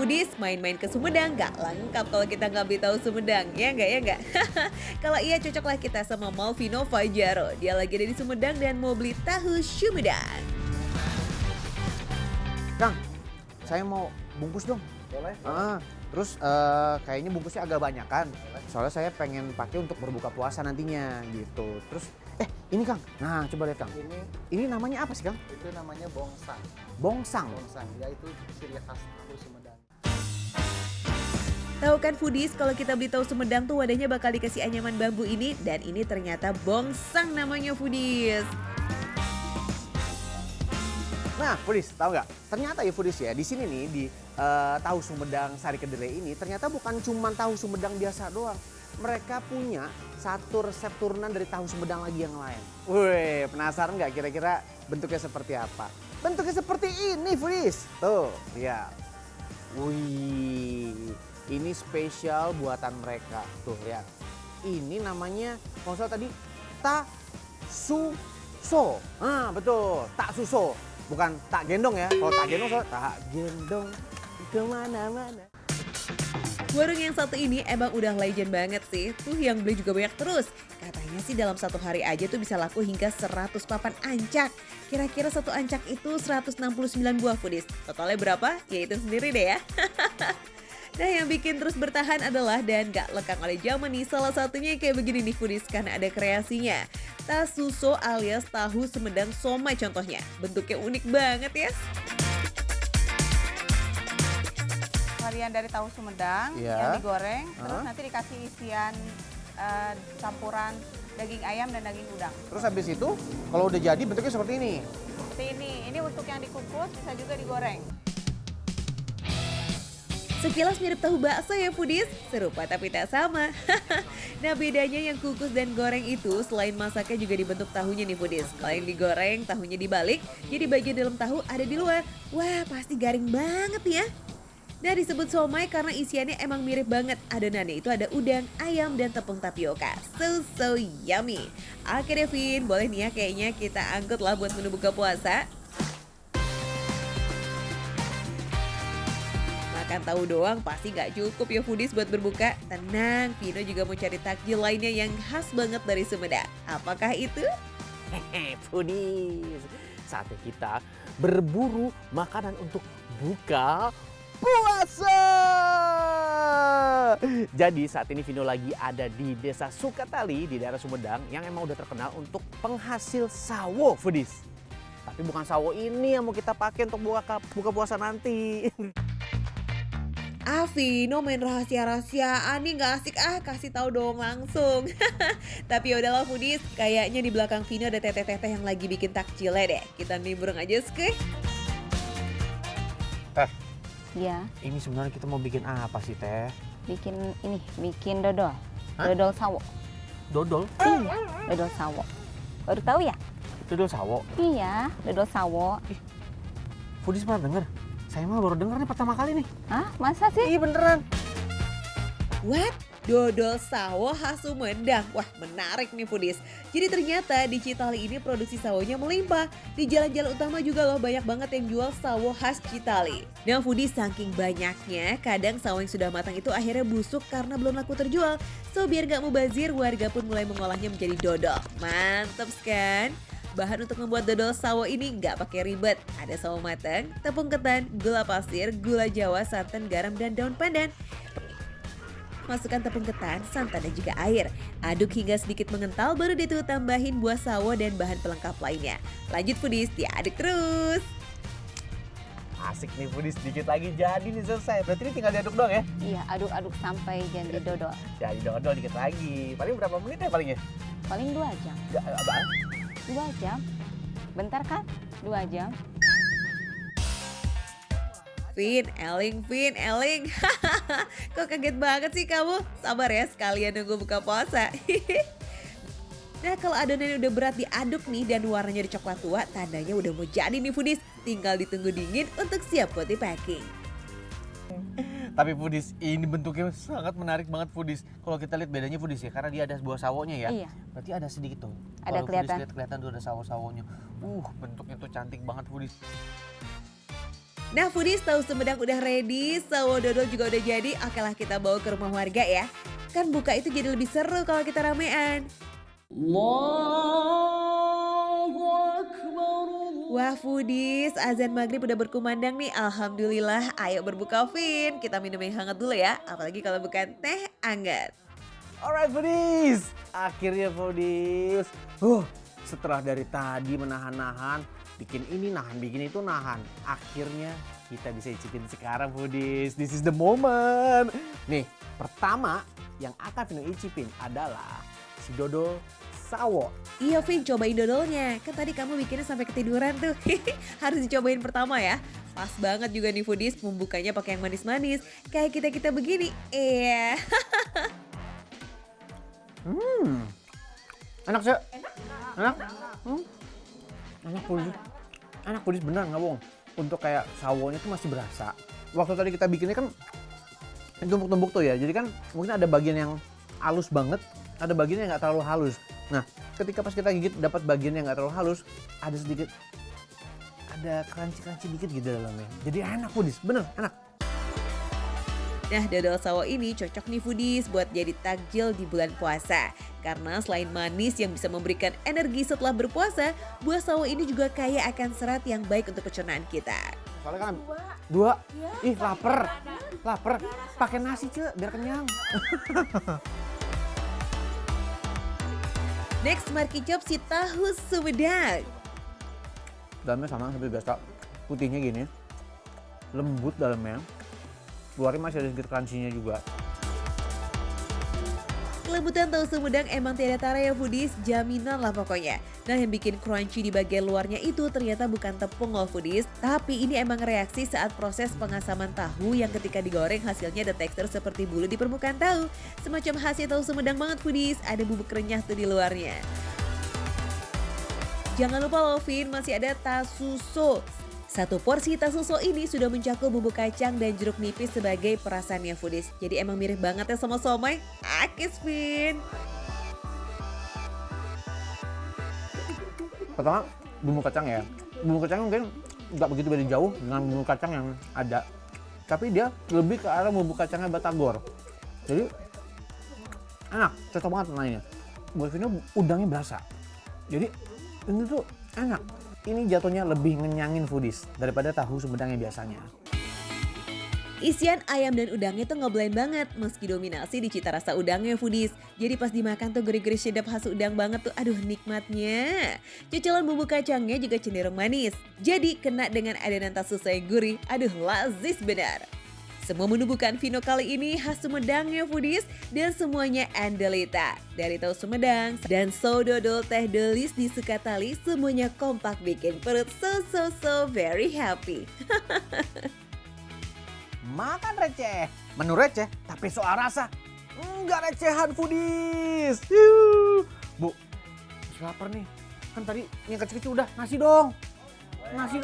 Foodies, main-main ke Sumedang nggak lengkap kalau kita nggak beli tahu Sumedang, ya nggak, ya nggak? Kalau iya cocoklah kita sama Malvino Fajaro. Dia lagi ada di Sumedang dan mau beli tahu Sumedang. Kang, saya mau bungkus dong. Boleh? Terus kayaknya bungkusnya agak banyak kan. Soalnya saya pengen pakai untuk berbuka puasa nantinya gitu. Terus ini Kang. Nah, coba lihat Kang. Ini namanya apa sih Kang? Itu namanya bongsang. Bongsang. Bongsang, yaitu ciri khas tahu Sumedang. Tahu kan Foodies, kalau kita beli tahu Sumedang tuh wadahnya bakal dikasih anyaman bambu ini. Dan ini ternyata bongsang namanya Foodies. Nah, Foodies, tahu nggak? Ternyata ya Foodies ya, di sini nih di tahu Sumedang Sari Kedelai ini ternyata bukan cuma tahu Sumedang biasa doang. Mereka punya satu resep turunan dari tahu Sumedang lagi yang lain. Wih, penasaran nggak kira-kira bentuknya seperti apa? Bentuknya seperti ini, Foodies. Tuh, lihat. Wih, ini spesial buatan mereka. Tuh, lihat. Ini namanya, kalau salah tadi, tak-su-so. Ah, betul, tak-su-so. Bukan tak gendong ya, kalau tak gendong soalnya tak gendong kemana-mana. Warung yang satu ini emang udah legend banget sih. Tuh yang beli juga banyak terus. Katanya sih dalam satu hari aja tuh bisa laku hingga 100 papan ancak. Kira-kira satu ancak itu 169 buah Foodies. Totalnya berapa? Ya itu sendiri deh ya. Nah yang bikin terus bertahan adalah dan gak lekang oleh zaman nih. Salah satunya yang kayak begini nih Foodies karena ada kreasinya. Tasuso alias tahu Sumedang somai contohnya. Bentuknya unik banget ya. Varian dari tahu Sumedang Iya. yang digoreng, terus nanti dikasih isian campuran daging ayam dan daging udang. Terus habis itu kalau udah jadi bentuknya seperti ini. Seperti ini untuk yang dikukus bisa juga digoreng. Sekilas mirip tahu bakso ya Foodies, serupa tapi tak sama. Nah bedanya yang kukus dan goreng itu selain masaknya juga dibentuk tahunya nih Foodies. Kalau yang digoreng tahunya dibalik, jadi bagian dalam tahu ada di luar. Wah pasti garing banget ya. Nah disebut somai karena isiannya emang mirip banget. Adonannya itu ada udang, ayam, dan tepung tapioka. So yummy. Oke Devin, boleh nih ya kayaknya kita angkut lah buat menu buka puasa. Makan tahu doang pasti gak cukup ya Foodies buat berbuka. Tenang, Vino juga mau cari takjil lainnya yang khas banget dari Sumedang. Apakah itu? Hehe, Foodies. Saatnya kita berburu makanan untuk buka puasa. Jadi saat ini Vino lagi ada di Desa Sukatali di daerah Sumedang yang emang udah terkenal untuk penghasil sawo, Foodies. Tapi bukan sawo ini yang mau kita pakai untuk buka puasa nanti. Vino main rahasia-rahasiaan nih gak asik kasih tahu dong langsung. Tapi yaudahlah Foodies, kayaknya di belakang Vino ada teteh-teteh yang lagi bikin takjilnya deh. Kita nimbrung aja skuy. Ya, Ini sebenarnya kita mau bikin apa sih Teh? bikin dodol. Hah? Dodol sawo. Dodol? Iya, dodol sawo. Baru tahu ya? Dodol sawo? Iya, dodol sawo. Foodies pernah denger? Saya mah baru denger nih pertama kali nih. Hah, masa sih? Iya beneran. What? Dodol sawo khas Sumedang. Wah menarik nih Foodies. Jadi ternyata di Citali ini produksi sawonya melimpah. Di jalan-jalan utama juga loh banyak banget yang jual sawo khas Citali. Nah Foodies saking banyaknya, kadang sawo yang sudah matang itu akhirnya busuk karena belum laku terjual. So biar gak mubazir, warga pun mulai mengolahnya menjadi dodol. Mantap kan? Bahan untuk membuat dodol sawo ini nggak pakai ribet. Ada sawo matang, tepung ketan, gula pasir, gula jawa, santan, garam, dan daun pandan. Masukkan tepung ketan, santan, dan juga air. Aduk hingga sedikit mengental, baru deh tuh tambahin buah sawo dan bahan pelengkap lainnya. Lanjut Foodies, diaduk terus. Asik nih Foodies, sedikit lagi jadi nih selesai. Berarti ini tinggal diaduk doang ya? Iya, aduk-aduk sampai jadi dodol. Jadi dodol dikit lagi. Paling berapa menit ya palingnya? Paling 2 jam. Apaan? 2 jam. Bentar kan? 2 jam. Vin, Eling. Kok kaget banget sih kamu? Sabar ya, sekalian nunggu buka puasa. Nah kalau adonannya udah berat diaduk nih dan warnanya udah coklat tua, tandanya udah mau jadi nih Foodies. Tinggal ditunggu dingin untuk siap buat di packing. Tapi Foodies, ini bentuknya sangat menarik banget Foodies. Kalau kita lihat bedanya Foodies ya, karena dia ada buah sawonya ya. Iya. Berarti ada sedikit tuh. Ada Kalau kelihatan. Foodies kelihatan tuh ada sawo-sawonya. Bentuknya tuh cantik banget Foodies. Nah foodies, tahu Sumedang udah ready, sawo dodol juga udah jadi. Oke lah kita bawa ke rumah warga ya. Kan buka itu jadi lebih seru kalau kita ramean. Wah foodies, azan maghrib udah berkumandang nih. Alhamdulillah, ayo berbuka Vin. Kita minum yang hangat dulu ya, apalagi kalau bukan teh hangat. Alright foodies, akhirnya foodies. Setelah dari tadi menahan-nahan, bikin ini nahan, bikin itu nahan. Akhirnya kita bisa icipin sekarang foodies. This is the moment. Nih, pertama yang akan Vino icipin adalah si dodol sawo. Iya Vin, cobain dodolnya. Kan tadi kamu bikinnya sampai ketiduran tuh. Harus dicobain pertama ya. Pas banget juga nih foodies, membukanya pakai yang manis-manis. Kayak kita-kita begini. Iya. Enak sih. Enak. Enak foodies. Enak foodies bener nggak bohong. Untuk kayak sawonya tuh masih berasa. Waktu tadi kita bikinnya kan tumpuk-tumpuk tuh ya. Jadi kan mungkin ada bagian yang halus banget, ada bagian yang nggak terlalu halus. Nah, ketika pas kita gigit dapat bagian yang nggak terlalu halus, ada sedikit, ada crunchy dikit gitu dalamnya. Jadi enak foodies, bener enak. Nah dodol sawo ini cocok nih foodies buat jadi takjil di bulan puasa. Karena selain manis yang bisa memberikan energi setelah berpuasa, buah sawo ini juga kaya akan serat yang baik untuk pencernaan kita. Soalnya kan dua. Ih lapar. Pakai nasi Cek, biar kenyang. Next, mari kicap si tahu Sumedang. Dalamnya sama seperti biasa, putihnya gini, lembut dalamnya, luarnya masih ada sedikit crunchy-nya juga. Kelembutan tahu Sumedang emang tiada tara ya foodies, jaminan lah pokoknya. Nah yang bikin crunchy di bagian luarnya itu ternyata bukan tepung loh foodies, tapi ini emang reaksi saat proses pengasaman tahu yang ketika digoreng hasilnya ada tekstur seperti bulu di permukaan tahu. Semacam khasnya tahu Sumedang banget foodies, ada bubuk renyah tuh di luarnya. Jangan lupa loh Vin, masih ada tasuso. Satu porsi tasuso ini sudah mencakup bubuk kacang dan jeruk nipis sebagai perasannya foodies. Jadi emang mirip banget ya sama somai. Akis Vin. Pertama bumbu kacang ya, bumbu kacang mungkin nggak begitu beda jauh dengan bumbu kacang yang ada. Tapi dia lebih ke arah bumbu kacangnya batagor. Jadi enak, cocok banget mainnya. Buat Vino udangnya berasa. Jadi ini tuh enak. Ini jatuhnya lebih ngenyangin foodies daripada tahu Sumedang yang biasanya. Isian ayam dan udangnya tuh ngeblend banget meski dominasi di cita rasa udangnya foodies. Jadi pas dimakan tuh gurih-gurih sedap khas udang banget tuh, aduh nikmatnya. Cuculan bumbu kacangnya juga cenderung manis. Jadi kena dengan adonan tasuso yang gurih, aduh lazis benar. Semua menu bukan Vino kali ini khas Sumedang ya foodies, dan semuanya andelita. Dari tahu Sumedang dan dodol teh delis di Sukatali, semuanya kompak bikin perut so very happy. Makan receh, menu receh tapi soal rasa enggak recehan foodies. Bu, masih lapar nih. Kan tadi yang kecil-kecil udah, nasi dong. Nasi.